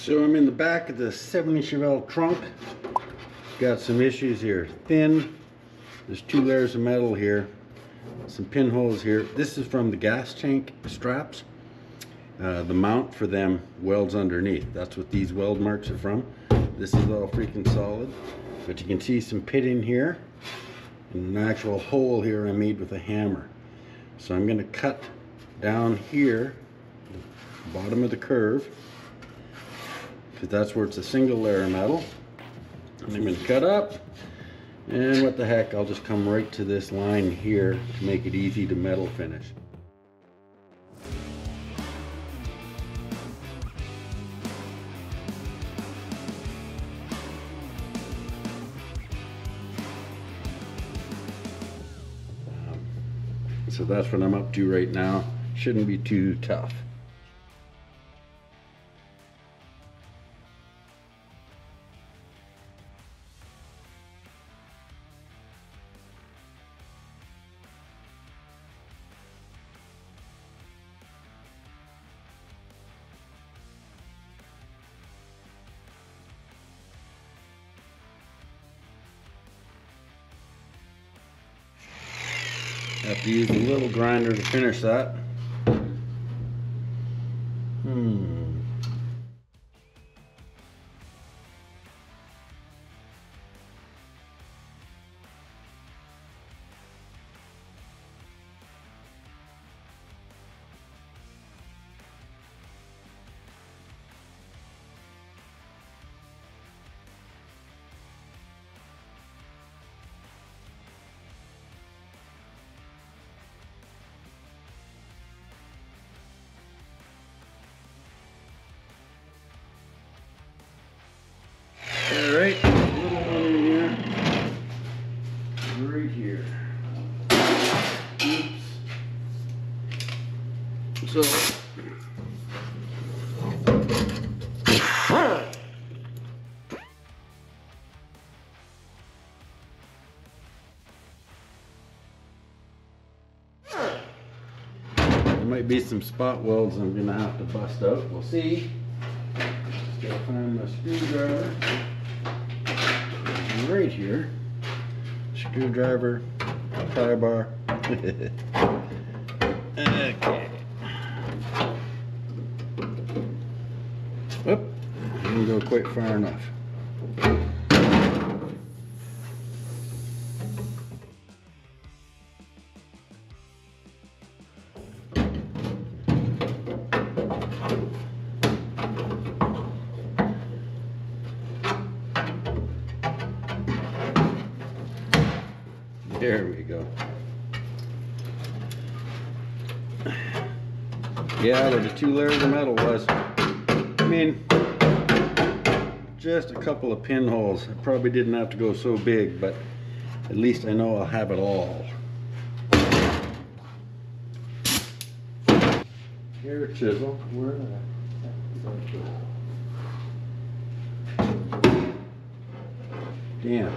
So I'm in the back of the 70 Chevelle trunk. Got some issues here. Thin. There's 2 layers of metal here. Some pinholes here. This is from the gas tank straps. The mount for them welds underneath. That's what these weld marks are from. This is all freaking solid. But you can see some pitting here. And an actual hole here I made with a hammer. So I'm going to cut down here, the bottom of the curve, because that's where it's a single layer of metal. And I'm going to cut up, and what the heck, I'll just come right to this line here to make it easy to metal finish. So that's what I'm up to right now. Shouldn't be too tough. Have to use a little grinder to finish that. Alright, a little one in here, right here. Oops. So, there might be some spot welds I'm going to have to bust out. We'll see. Just gotta find my screwdriver. Right here, screwdriver, tie bar. Okay. Oop, didn't go quite far enough. There we go. Yeah, where the 2 layers of metal was. I mean, just a couple of pinholes. I probably didn't have to go so big, but at least I know I'll have it all. Here, chisel. Where the heck? Damn.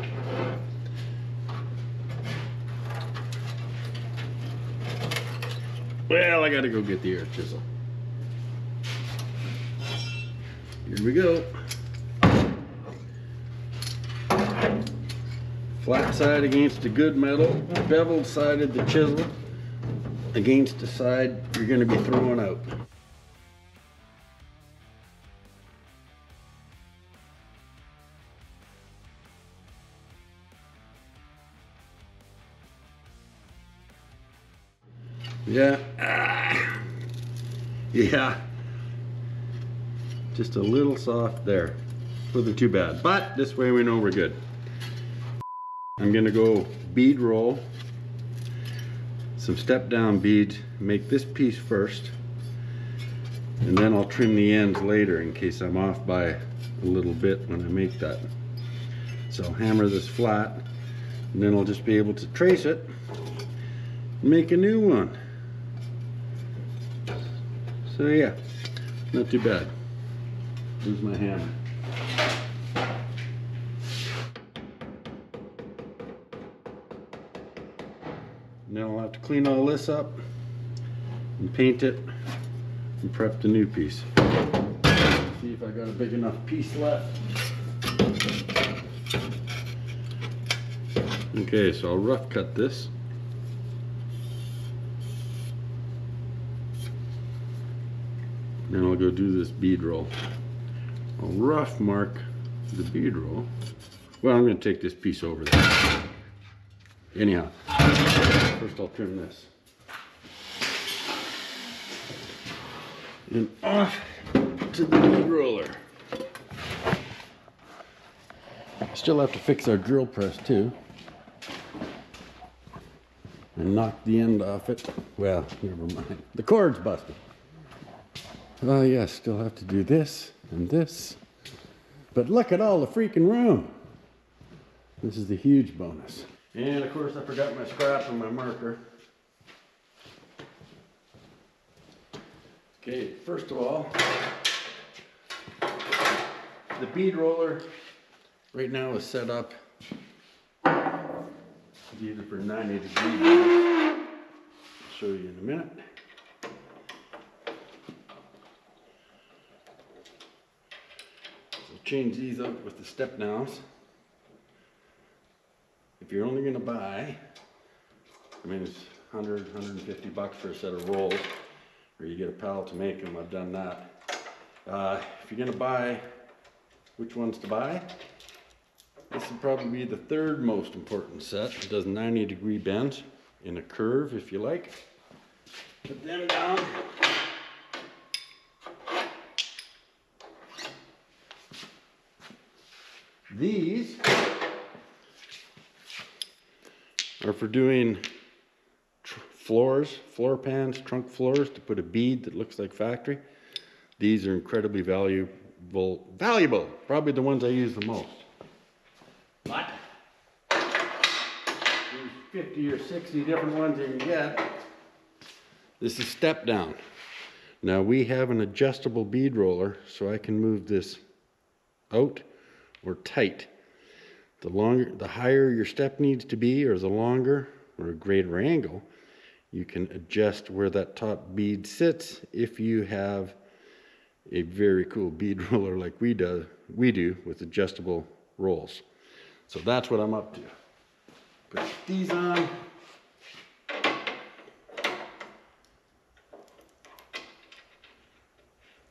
Well, I gotta go get the air chisel. Here we go. Flat side against the good metal, beveled side of the chisel against the side you're gonna be throwing out. Yeah, yeah, just a little soft there. Wasn't too bad, but this way we know we're good. I'm gonna go bead roll some step down beads, make this piece first, and then I'll trim the ends later in case I'm off by a little bit when I make that. So hammer this flat, and then I'll just be able to trace it and make a new one. So yeah, not too bad. Here's my hammer. Now I'll have to clean all this up and paint it and prep the new piece. See if I got a big enough piece left. Okay, so I'll rough cut this. Then I'll go do this bead roll. I'll rough mark the bead roll. Well, I'm going to take this piece over there. Anyhow, first I'll trim this. And off to the bead roller. Still have to fix our drill press too. And knock the end off it. Well, never mind. The cord's busted. Oh yes, still have to do this and this. But look at all the freaking room. This is the huge bonus. And of course I forgot my scrap and my marker. Okay, first of all, the bead roller right now is set up either for 90 degrees. I'll show you in a minute. So change these up with the step downs. If you're only going to buy, I mean it's 100, 150 bucks for a set of rolls, or you get a pal to make them. I've done that. If you're going to buy, which ones to buy? This will probably be the third most important set. It does 90-degree bends in a curve if you like. Put them down. These are for doing floors, floor pans, trunk floors, to put a bead that looks like factory. These are incredibly valuable, probably the ones I use the most. But there's 50 or 60 different ones you can get. This is step down. Now we have an adjustable bead roller, so I can move this out or tight. The higher your step needs to be, or the longer or a greater angle, you can adjust where that top bead sits if you have a very cool bead roller like we do with adjustable rolls. So that's what I'm up to. Put these on.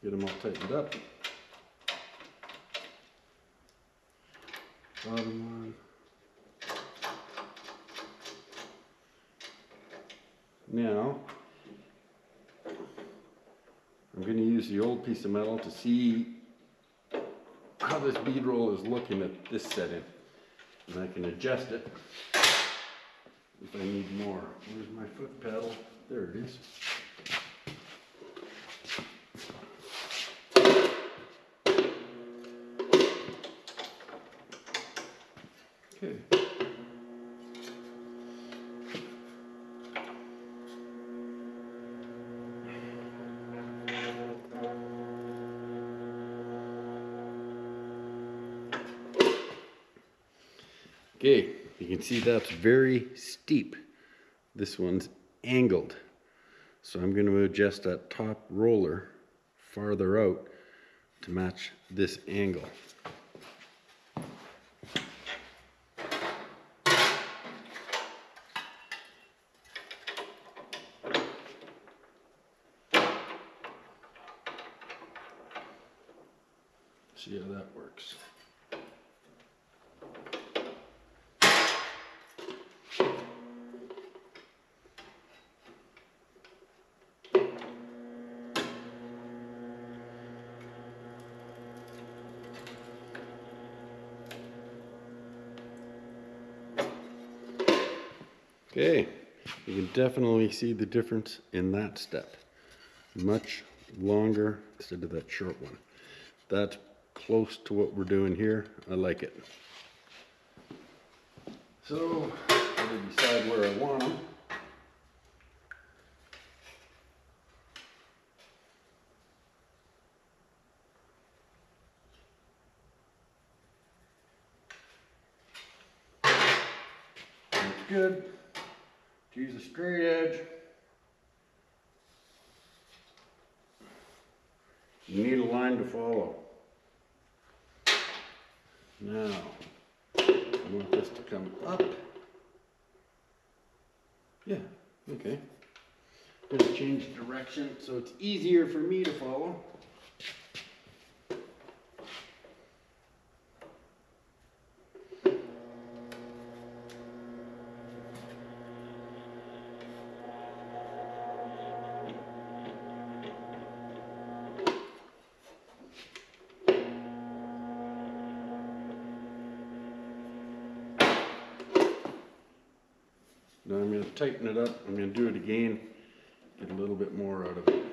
Get them all tightened up. Bottom one. Now, I'm going to use the old piece of metal to see how this bead roll is looking at this setting. And I can adjust it if I need more. Where's my foot pedal? There it is. Okay. Okay, you can see that's very steep. This one's angled. So I'm going to adjust that top roller farther out to match this angle. See how that works. Okay, you can definitely see the difference in that step. Much longer instead of that short one. That's close to what we're doing here. I like it. So, I'm going to decide where I want them. That's good. Use a straight edge. You need a line to follow. Now, I want this to come up. Yeah, okay. I'm gonna change direction so it's easier for me to follow. Now I'm going to tighten it up. I'm going to do it again, get a little bit more out of it.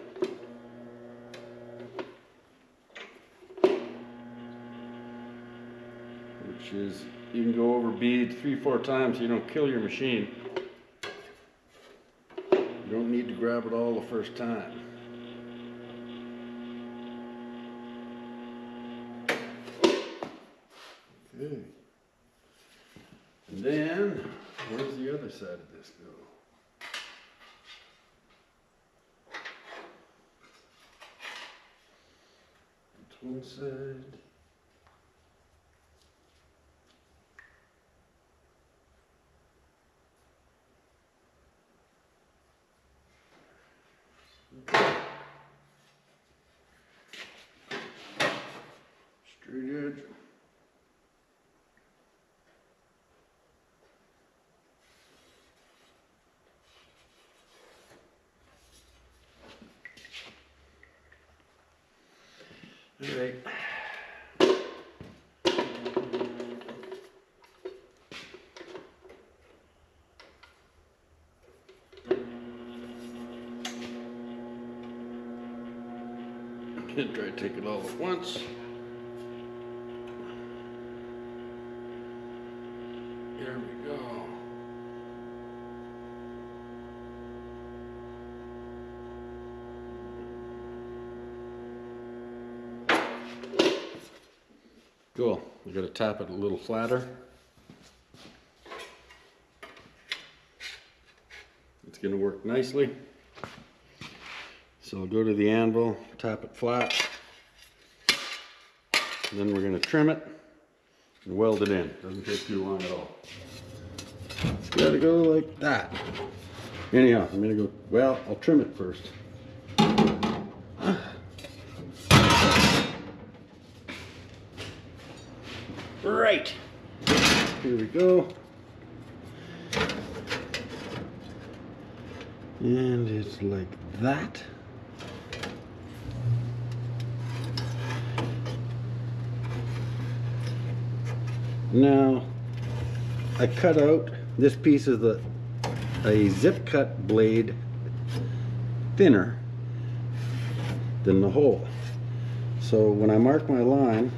Which is, you can go over beads 3-4 times so you don't kill your machine. You don't need to grab it all the first time. Okay. And then, where's the other side of this go? It's one side. Straight edge. All right. I'm gonna try to take it all at once. There we go. Cool. We got to tap it a little flatter. It's going to work nicely. So I'll go to the anvil, tap it flat, and then we're going to trim it and weld it in. Doesn't take too long at all. It's got to go like that. Anyhow, I'm going to go, well, I'll trim it first. Right, here we go. And it's like that. Now, I cut out this piece of a zip cut blade thinner than the hole. So when I mark my line,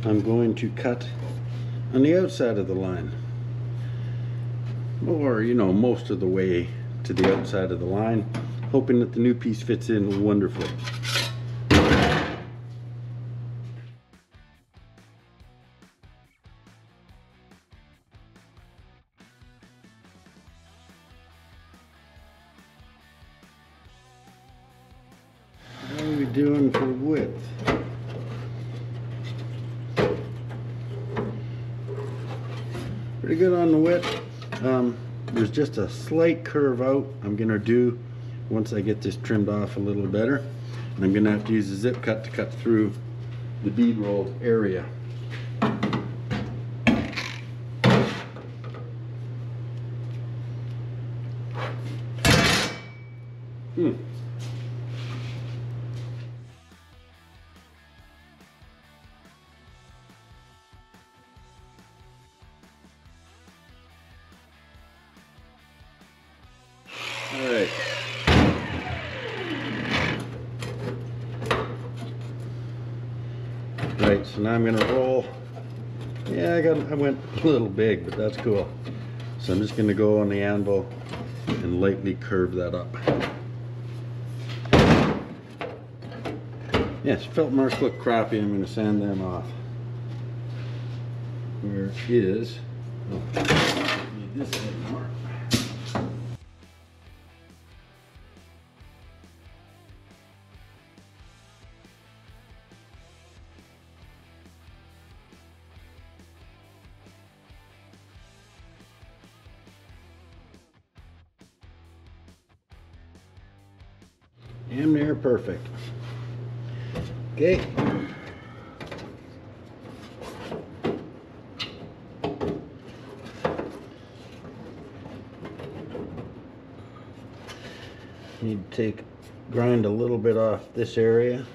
I'm going to cut on the outside of the line, or you know, most of the way to the outside of the line, hoping that the new piece fits in wonderfully. How are we doing for width? Pretty good on the width. There's just a slight curve out I'm gonna do once I get this trimmed off a little better, and I'm gonna have to use a zip cut to cut through the bead roll area. All right. Right, so now I'm gonna roll. Yeah, I went a little big, but that's cool. So I'm just gonna go on the anvil and lightly curve that up. Yes, felt marks look crappy. I'm gonna sand them off. Where is, oh, need this anymore. near perfect. Okay. Need to grind a little bit off this area,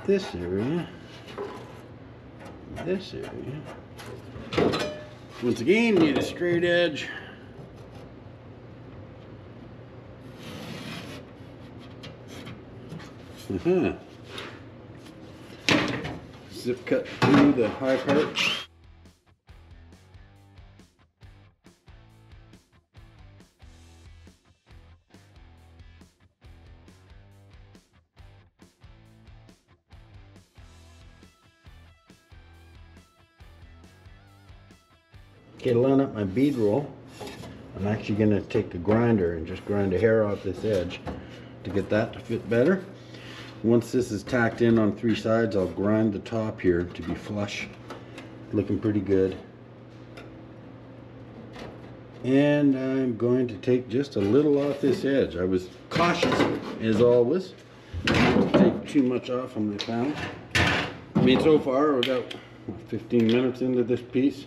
this area, this area. Once again, need a straight edge. Zip cut through the high part. Okay, to line up my bead roll, I'm actually going to take a grinder and just grind a hair off this edge to get that to fit better. Once this is tacked in on 3 sides, I'll grind the top here to be flush, looking pretty good. And I'm going to take just a little off this edge. I was cautious, as always, not to take too much off on my panel. I mean, so far we're about 15 minutes into this piece.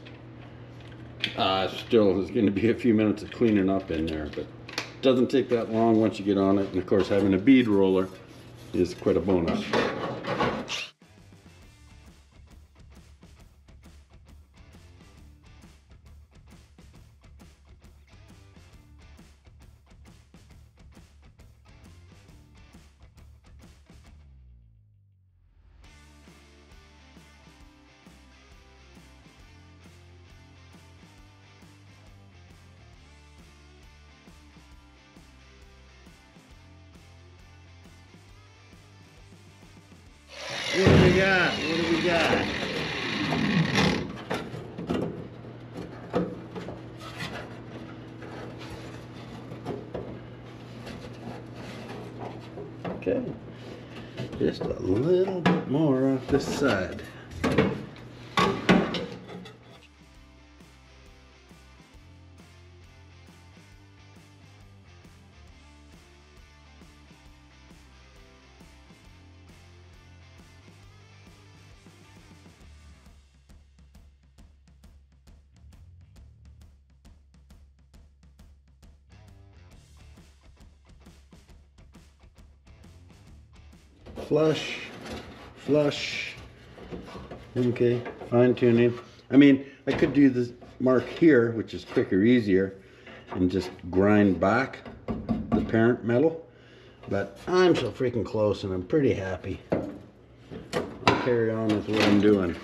Still, there's going to be a few minutes of cleaning up in there, but it doesn't take that long once you get on it. And of course, having a bead roller is quite a bonus. What do we got? What do we got? Okay, just a little bit more off this side. Flush, flush. Okay, fine tuning. I mean, I could do this mark here, which is quicker, easier, and just grind back the parent metal. But I'm so freaking close and I'm pretty happy. I'll carry on with what I'm doing.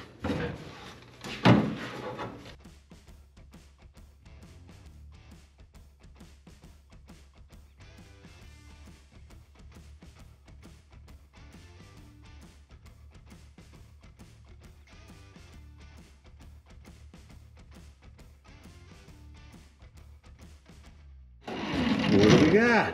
What do we got?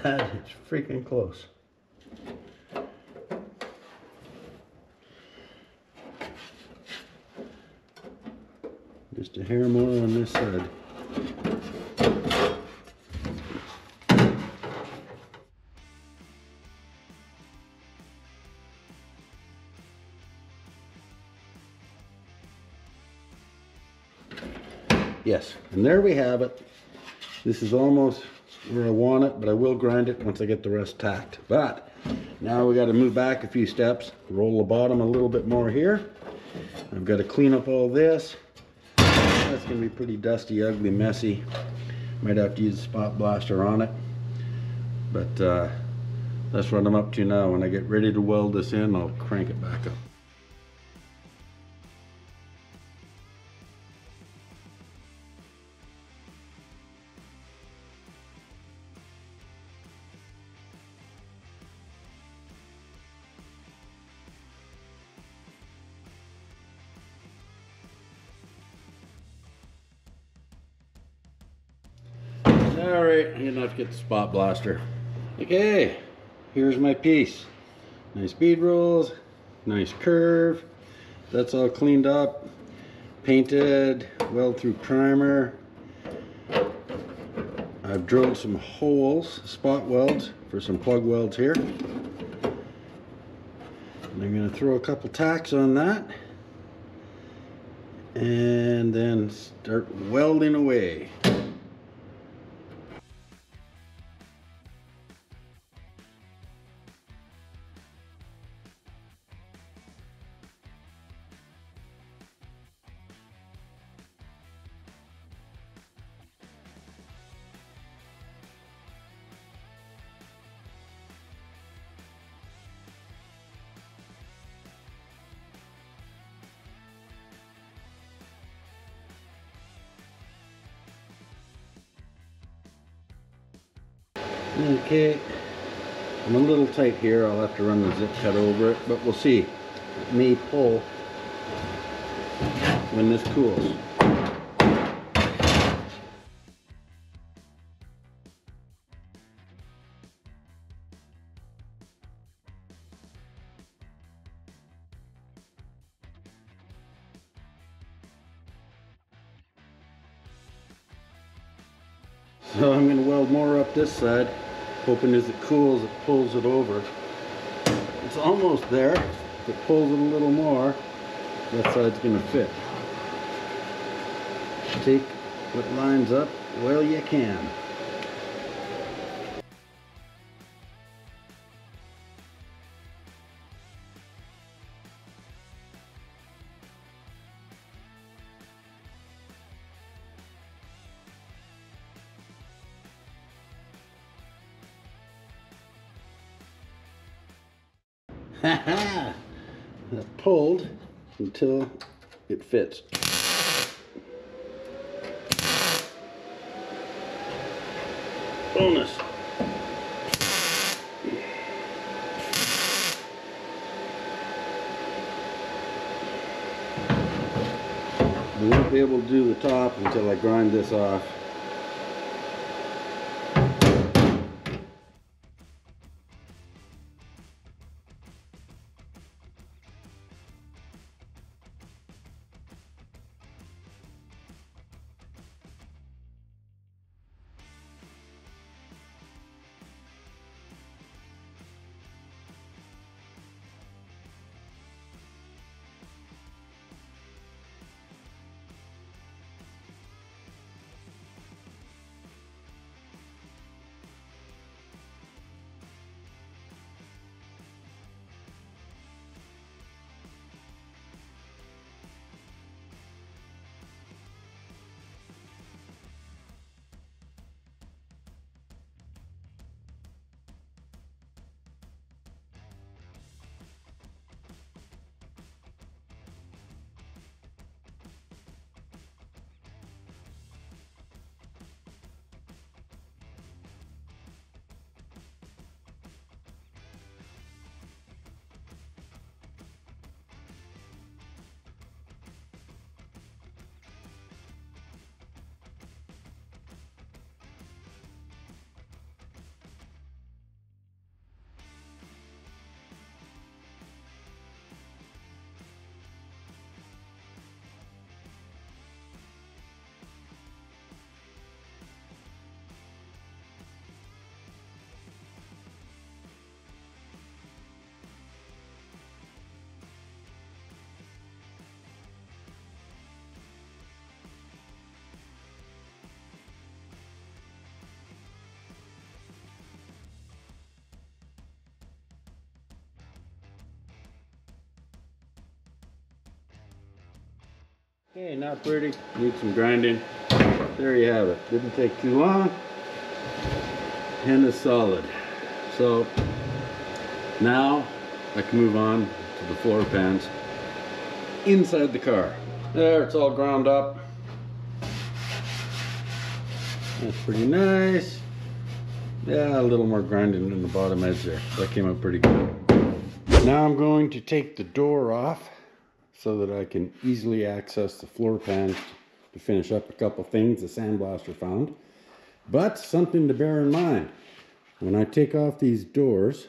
That is freaking close. Just a hair more on this side. Yes, and there we have it. This is almost where I want it, but I will grind it once I get the rest tacked. But now we got to move back a few steps, roll the bottom a little bit more here. I've got to clean up all this. That's going to be pretty dusty, ugly, messy. Might have to use a spot blaster on it. But that's what I'm up to now. When I get ready to weld this in, I'll crank it back up. Alright, I'm gonna have to get the spot blaster. Okay, here's my piece. Nice bead rolls, nice curve. That's all cleaned up, painted, weld through primer. I've drilled some holes, spot welds, for some plug welds here. And I'm going to throw a couple tacks on that. And then start welding away. Okay, I'm a little tight here. I'll have to run the zip cut over it, but we'll see. It may pull when this cools. So I'm going to weld more up this side, hoping as it cools it pulls it over. It's almost there. If it pulls it a little more, that side's going to fit. Take what lines up well you can. Haha! That pulled until it fits. Bonus! We won't be able to do the top until I grind this off. Okay, not pretty. Need some grinding. There you have it. Didn't take too long. And it's solid. So now I can move on to the floor pans inside the car. There, it's all ground up. That's pretty nice. Yeah, a little more grinding in the bottom edge there. That came out pretty good. Now I'm going to take the door off so that I can easily access the floor pans to finish up a couple things the sandblaster found. But something to bear in mind, when I take off these doors,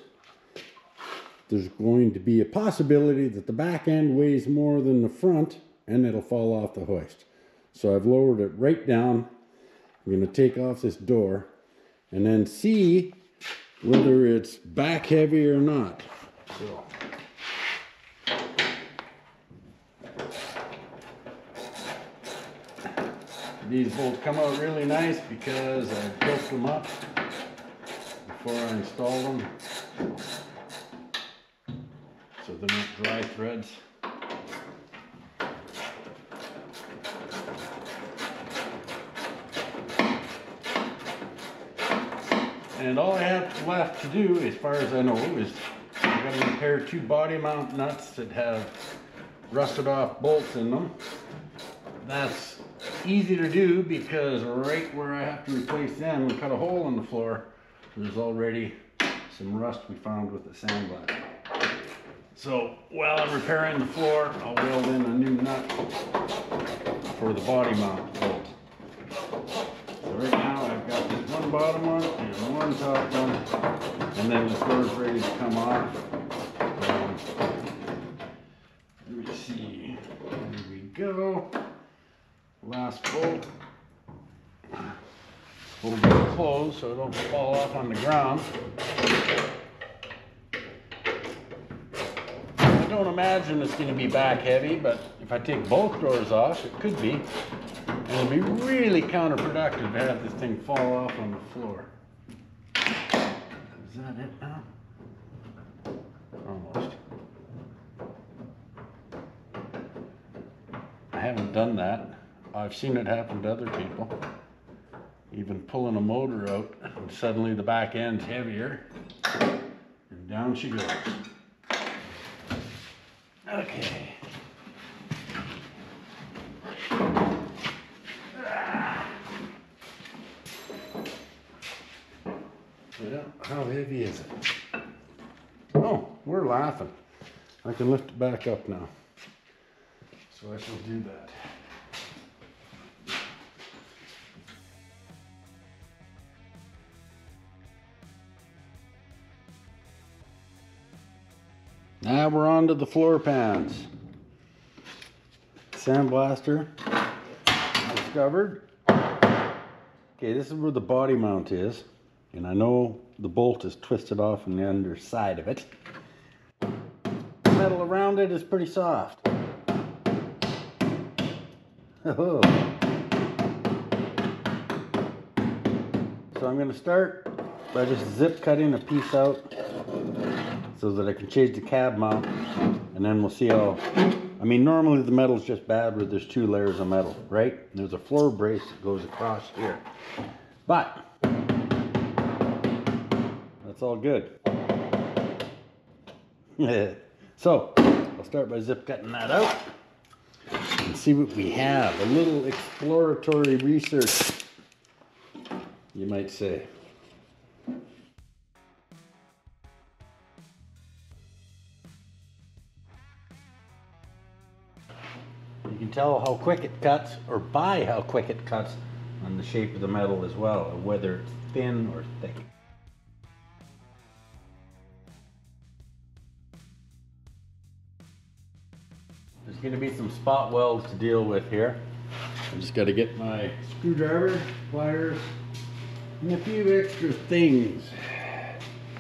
there's going to be a possibility that the back end weighs more than the front and it'll fall off the hoist. So I've lowered it right down. I'm going to take off this door and then see whether it's back heavy or not. So. These bolts come out really nice because I built them up before I installed them. So they're not dry threads. And all I have left to do, as far as I know, is I'm going to repair 2 body mount nuts that have rusted off bolts in them. That's easy to do because right where I have to replace them and cut a hole in the floor, there's already some rust we found with the sandblaster. So while I'm repairing the floor, I'll weld in a new nut for the body mount bolt. So right now I've got this one bottom one and one top one, and then the door's ready to come off. Let me see, there we go. Last bolt. Hold it closed so it don't fall off on the ground. I don't imagine it's going to be back heavy, but if I take both doors off, it could be. And it'll be really counterproductive to have this thing fall off on the floor. Is that it now? Almost. I haven't done that. I've seen it happen to other people. Even pulling a motor out and suddenly the back end's heavier and down she goes. Okay. Yeah, how heavy is it? Oh, we're laughing. I can lift it back up now. So I shall do that. Now we're on to the floor pans. Sandblaster discovered. Okay, this is where the body mount is. And I know the bolt is twisted off on the underside of it. The metal around it is pretty soft. Oh. So I'm going to start by just zip cutting a piece out so that I can change the cab mount, and then we'll see how, I mean, normally the metal's just bad where there's 2 layers of metal, right? And there's a floor brace that goes across here. But that's all good. So I'll start by zip cutting that out and see what we have. A little exploratory research, you might say. You can tell how quick it cuts, or by how quick it cuts, on the shape of the metal as well, or whether it's thin or thick. There's going to be some spot welds to deal with here. I just got to get my screwdriver, pliers, and a few extra things,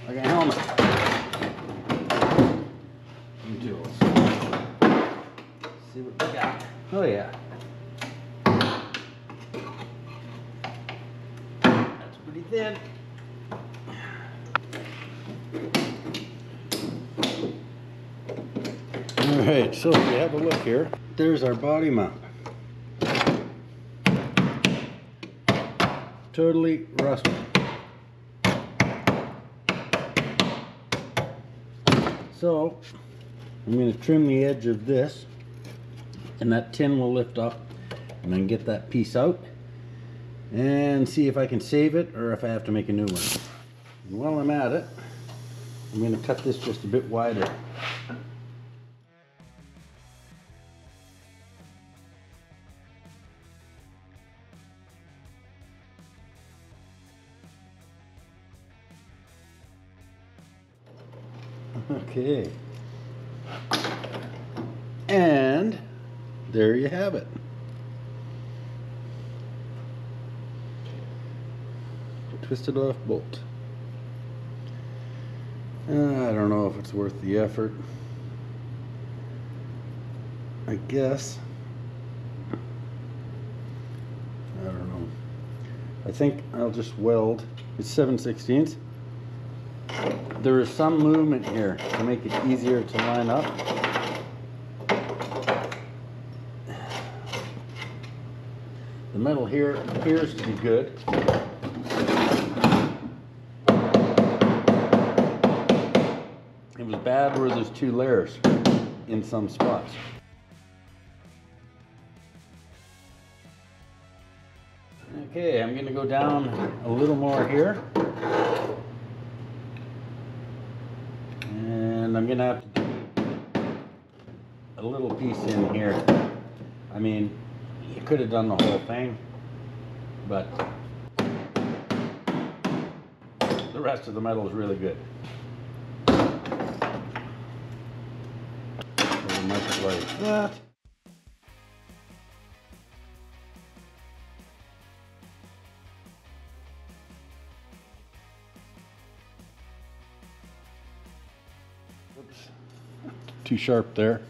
like a helmet and tools. See what we got. Oh yeah. That's pretty thin. Alright, so if you have a look here, there's our body mount. Totally rusted. So I'm going to trim the edge of this, and that tin will lift up, and then get that piece out and see if I can save it or if I have to make a new one. And while I'm at it, I'm going to cut this just a bit wider. Okay. And there you have it. Twisted off bolt. I don't know if it's worth the effort. I guess. I don't know. I think I'll just weld. It's 7/16. There is some movement here to make it easier to line up. The metal here appears to be good. It was bad where there's 2 layers in some spots. Okay, I'm going to go down a little more here. And I'm going to have to do a little piece in here. I mean, you could have done the whole thing, but the rest of the metal is really good. So much like that. Oops, too sharp there.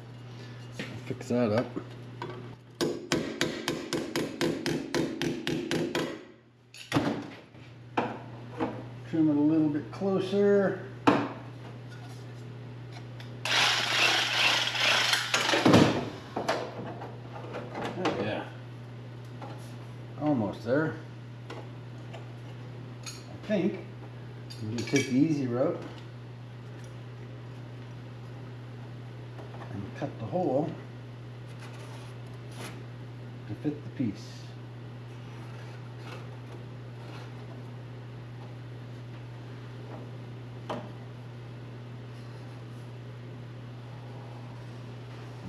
Fix that up. Trim it a little bit closer. Oh yeah, almost there. I think I'm going to take the easy route and cut the hole to fit the piece.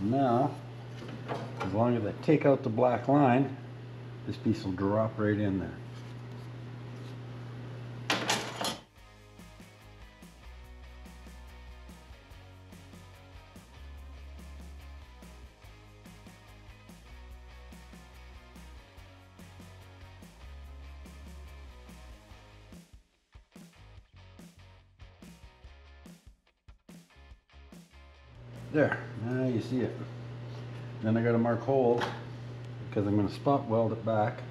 Now, as long as I take out the black line, this piece will drop right in there. There, now you see it. Then I got to mark holes because I'm going to spot weld it back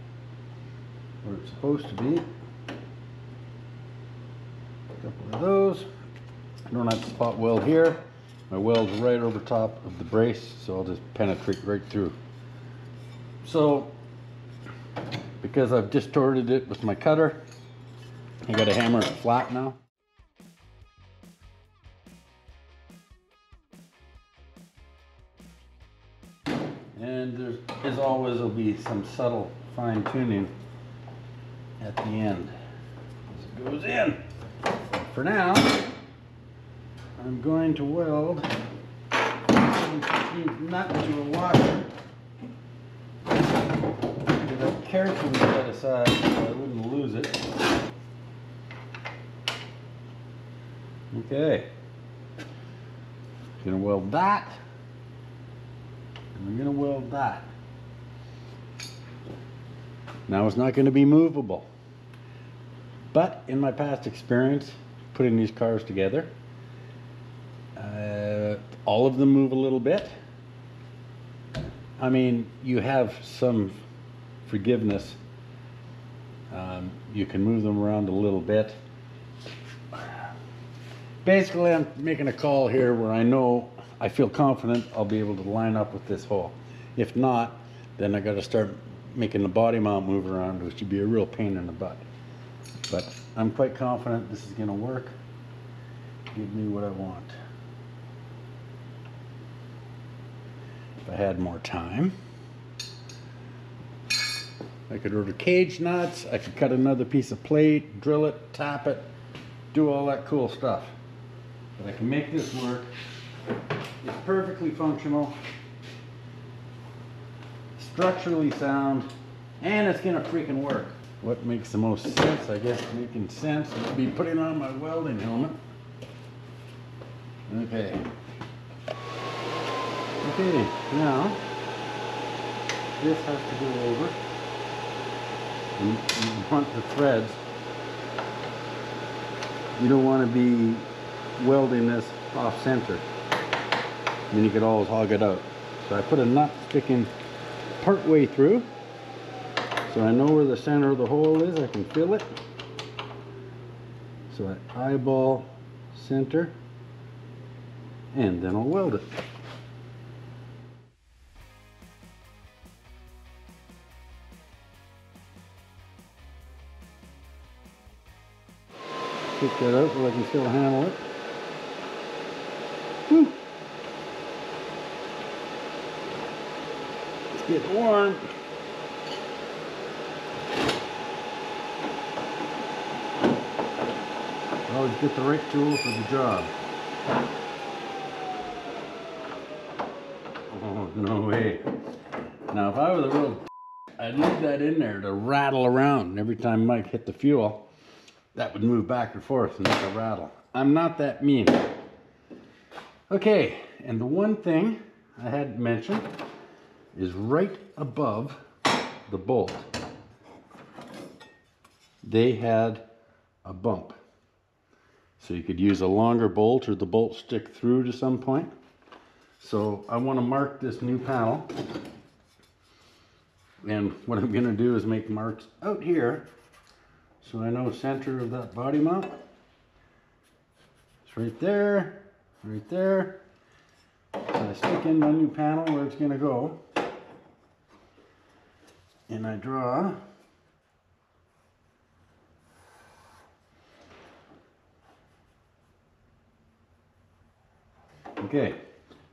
where it's supposed to be. A couple of those. I don't have to spot weld here. My weld's right over top of the brace, so I'll just penetrate right through. So, because I've distorted it with my cutter, I got to hammer it flat now. And there, as always, will be some subtle fine tuning at the end as it goes in. For now, I'm going to weld a 7/16 nut to a washer that I've carefully set aside so I wouldn't lose it. Okay, gonna weld that. I'm going to weld that. Now it's not going to be movable, but in my past experience putting these cars together, all of them move a little bit. I mean, you have some forgiveness. You can move them around a little bit. Basically, I'm making a call here where I feel confident I'll be able to line up with this hole. If not, then I got to start making the body mount move around, which would be a real pain in the butt. But I'm quite confident this is going to work. Give me what I want. If I had more time, I could order cage nuts, I could cut another piece of plate, drill it, tap it, do all that cool stuff. But I can make this work. It's perfectly functional, structurally sound, and it's gonna freaking work. What makes the most sense, I guess, making sense would be putting on my welding helmet. Okay. Okay, now this has to go over and front the threads. You don't want to be welding this off center. Then you could always hog it out. So I put a nut sticking part way through, so I know where the center of the hole is. I can feel it. So I eyeball center, and then I'll weld it. Take that out so I can still handle it. Whew. It's getting warm. Always get the right tool for the job. Oh, no way. Now if I was a real I'd leave that in there to rattle around, and every time Mike hit the fuel, that would move back and forth and make a rattle. I'm not that mean. Okay, and the one thing I hadn't mentioned is right above the bolt, they had a bump. So you could use a longer bolt or the bolt stick through to some point. So I want to mark this new panel. And what I'm going to do is make marks out here. So I know center of that body mount. It's right there, right there. So I stick in my new panel where it's going to go. And I draw okay,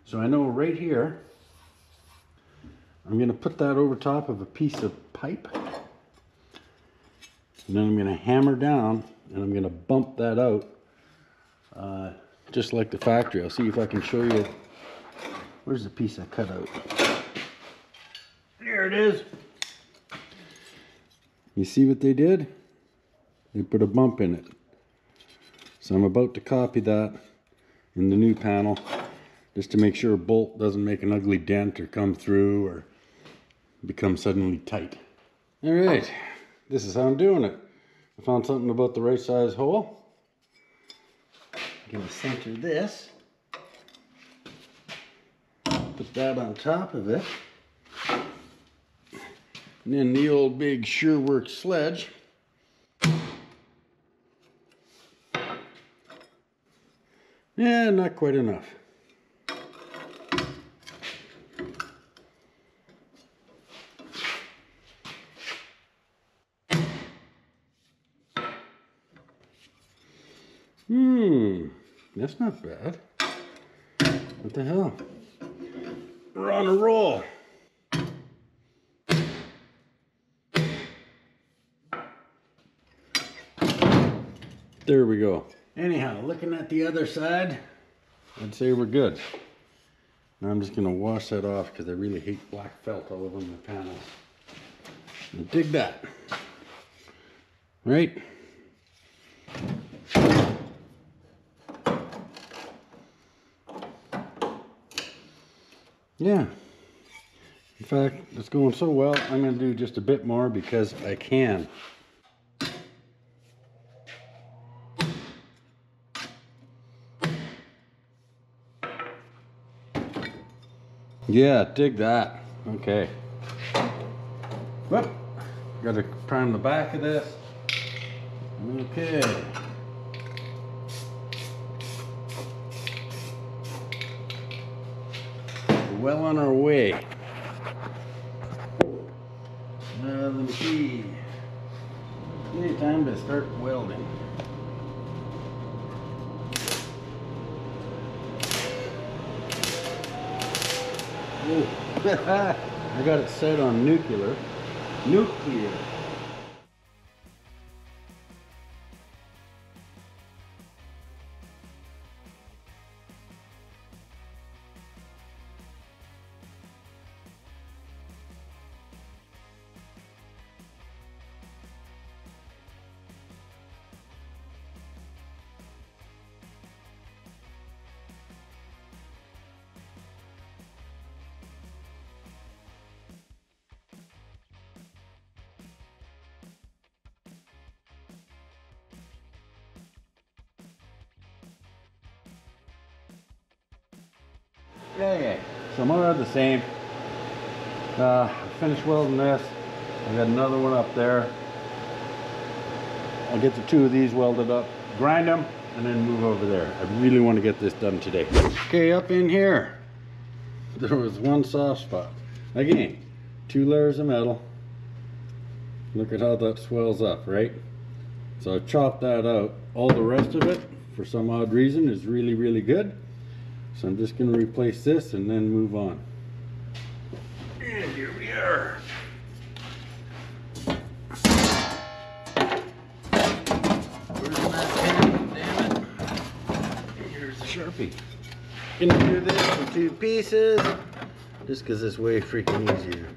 so I know right here, I'm going to put that over top of a piece of pipe. And then I'm going to hammer down and I'm going to bump that out just like the factory. I'll see if I can show you. Where's the piece I cut out? There it is. You see what they did? They put a bump in it. So I'm about to copy that in the new panel just to make sure a bolt doesn't make an ugly dent or come through or become suddenly tight. All right, this is how I'm doing it. I found something about the right size hole. I'm going to center this. Put that on top of it. And then the old big SureWorks sledge. Yeah, not quite enough. That's not bad. What the hell? We're on a roll. There we go. Anyhow, looking at the other side, I'd say we're good. Now I'm just going to wash that off because I really hate black felt all over my panels. And dig that. Right? Yeah. In fact, it's going so well, I'm going to do just a bit more because I can. Yeah, dig that. Okay. Whoop. Got to prime the back of this. Okay. We're well on our way. Let me see. Okay, time to start welding. Oh, I got it set on nuclear. Okay, so more of the same. Finished welding this. I got another one up there. I'll get the two of these welded up, grind them, and then move over there. I really want to get this done today. Okay, up in here, there was one soft spot. Again, 2 layers of metal. Look at how that swells up, right? So I chopped that out. All the rest of it, for some odd reason, is really, really good. So I'm just going to replace this and then move on. And here we are. Where's my pen? Damn it. Here's the Sharpie. Gonna do this in 2 pieces, just because it's way freaking easier.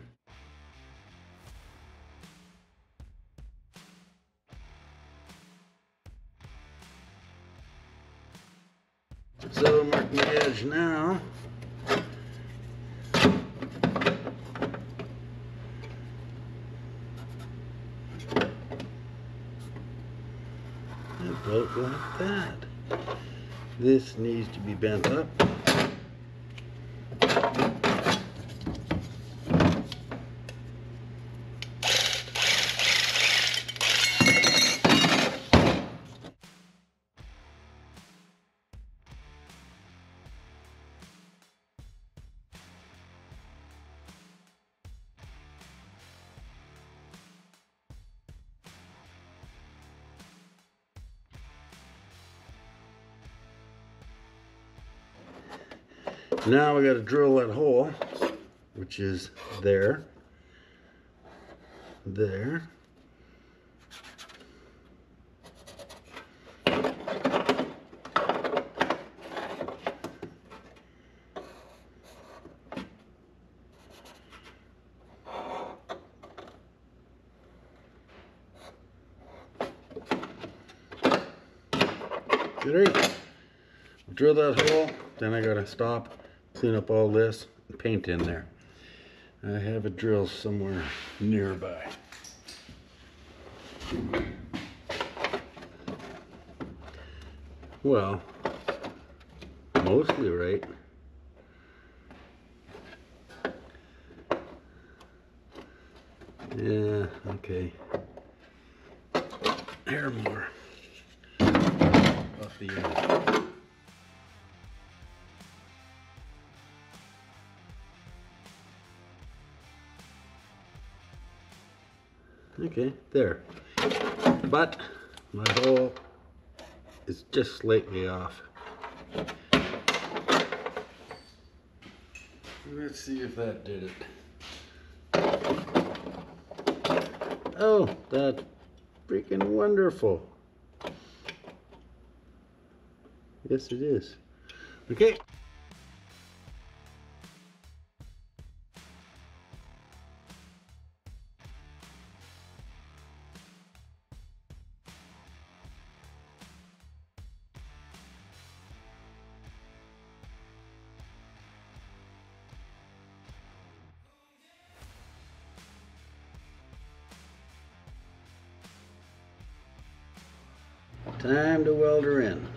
So mark my edge now. About like that. This needs to be bent up. Now we got to drill that hole, which is there, there. Good right. Drill that hole, then I got to stop, clean up all this, and paint in there. I have a drill somewhere nearby. Well, mostly right. Yeah, okay. Hair more off the end. Okay, there. But my hole is just slightly off. Let's see if that did it. Oh, that's freaking wonderful. Yes, it is. Okay. Time to weld her in.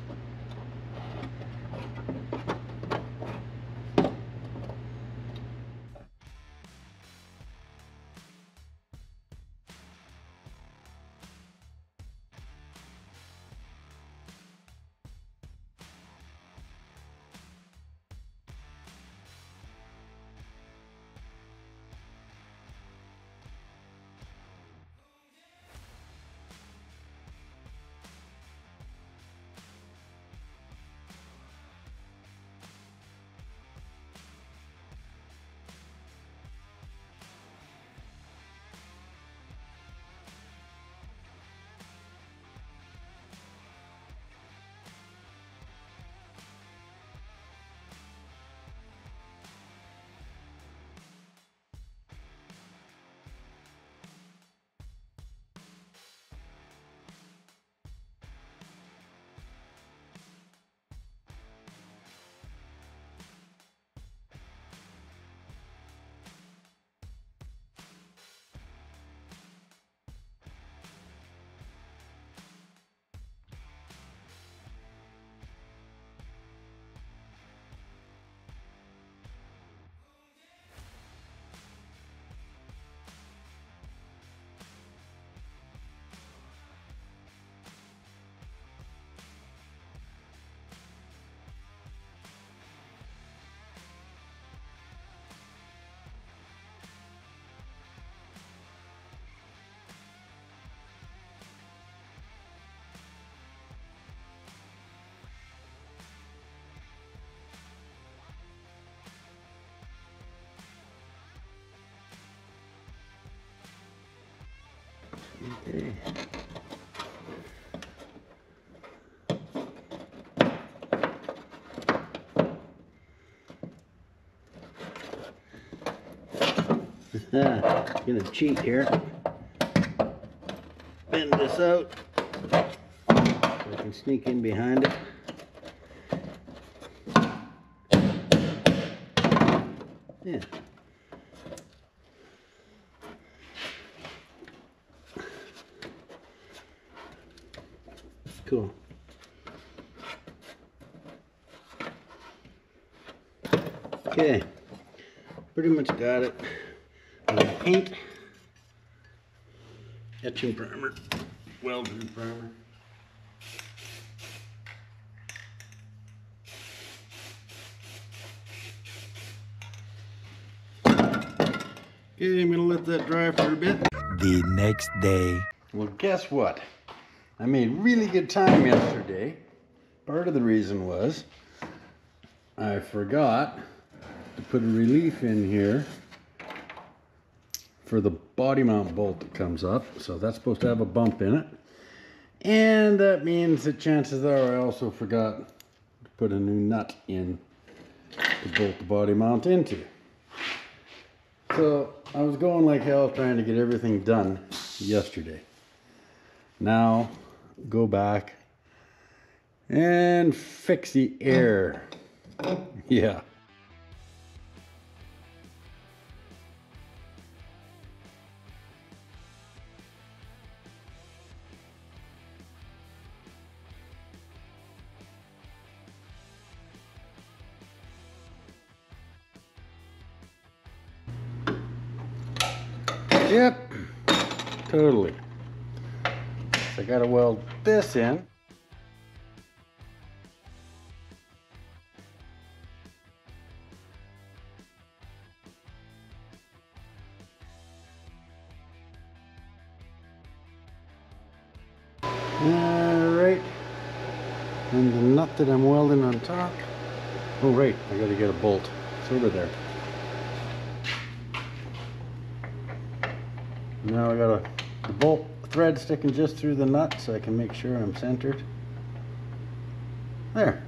Okay. Gonna cheat here. Bend this out so I can sneak in behind it. Yeah. Cool. Okay, pretty much got it. Paint, etching primer, welding primer. Okay, I'm gonna let that dry for a bit. The next day. Well, guess what? I made really good time yesterday. Part of the reason was I forgot to put a relief in here for the body mount bolt that comes up. So that's supposed to have a bump in it. And that means that chances are I also forgot to put a new nut in to bolt the body mount into. So I was going like hell trying to get everything done yesterday. Now go back and fix the air. Yeah. Yep, totally. So I gotta weld this in. Alright, and the nut that I'm welding on top. Oh right, I gotta get a bolt. It's over there. Now I got the bolt thread sticking just through the nut so I can make sure I'm centered. There.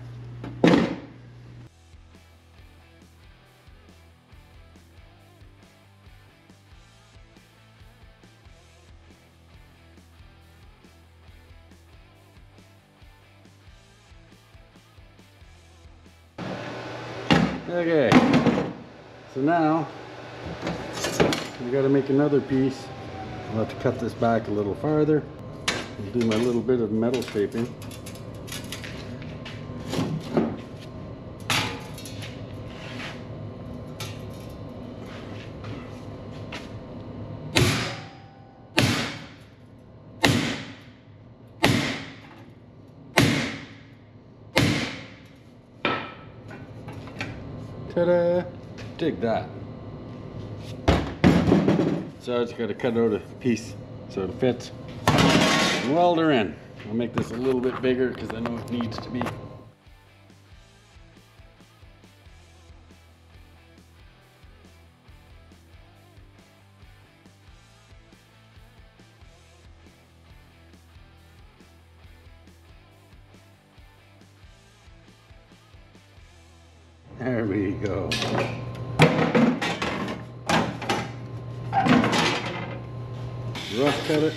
Okay, so now we got to make another piece. I'll have to cut this back a little farther and do my little bit of metal shaping. Ta-da! Dig that. So I just got to cut out a piece so it fits and weld her in. I'll make this a little bit bigger because I know it needs to be. There we go. Rough cut it.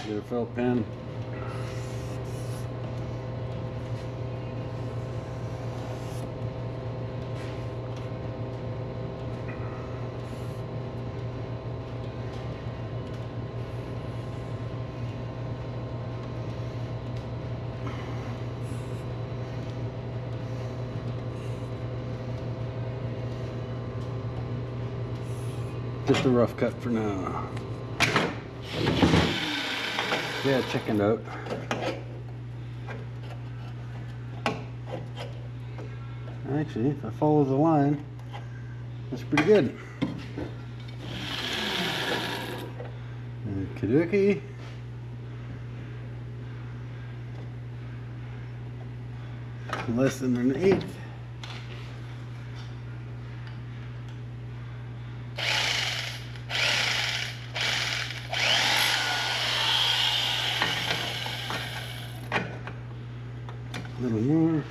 Get a felt pen. Just a rough cut for now. Yeah, checking out. Actually, if I follow the line, that's pretty good. Okey-dokey. Less than an eighth. A little more.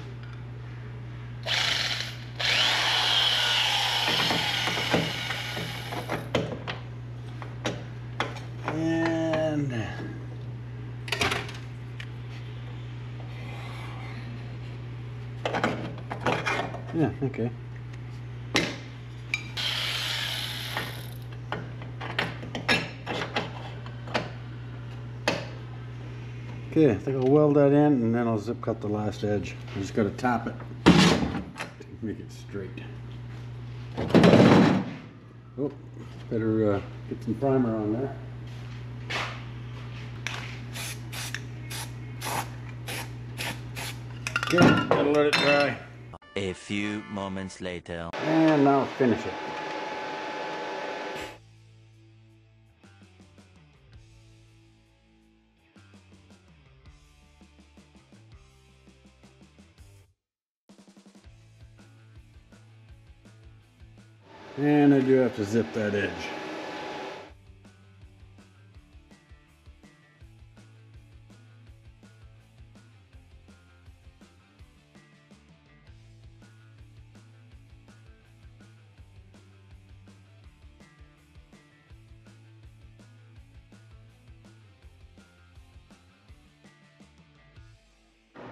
And yeah, okay. Okay, I think I'll weld that in and then I'll zip cut the last edge. I just gotta tap it to make it straight. Oh, better get some primer on there. Okay, gotta let it dry. A few moments later. And now finish it. And I do have to zip that edge.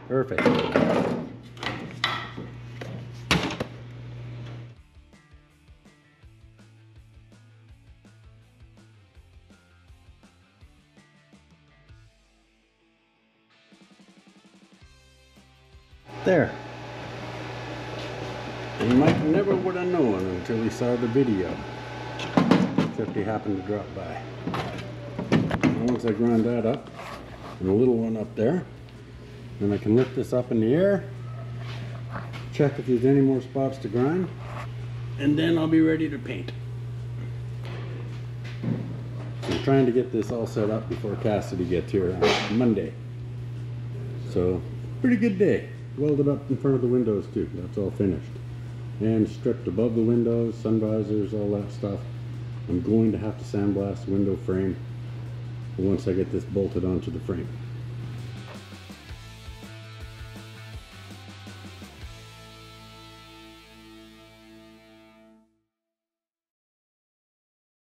Perfect. There. And Mike never would have known until he saw the video. Except he happened to drop by. And once I grind that up, and a little one up there, then I can lift this up in the air, check if there's any more spots to grind, and then I'll be ready to paint. I'm trying to get this all set up before Cassidy gets here on Monday. So, pretty good day. Welded up in front of the windows too. That's all finished. And stripped above the windows, sun visors, all that stuff. I'm going to have to sandblast the window frame once I get this bolted onto the frame.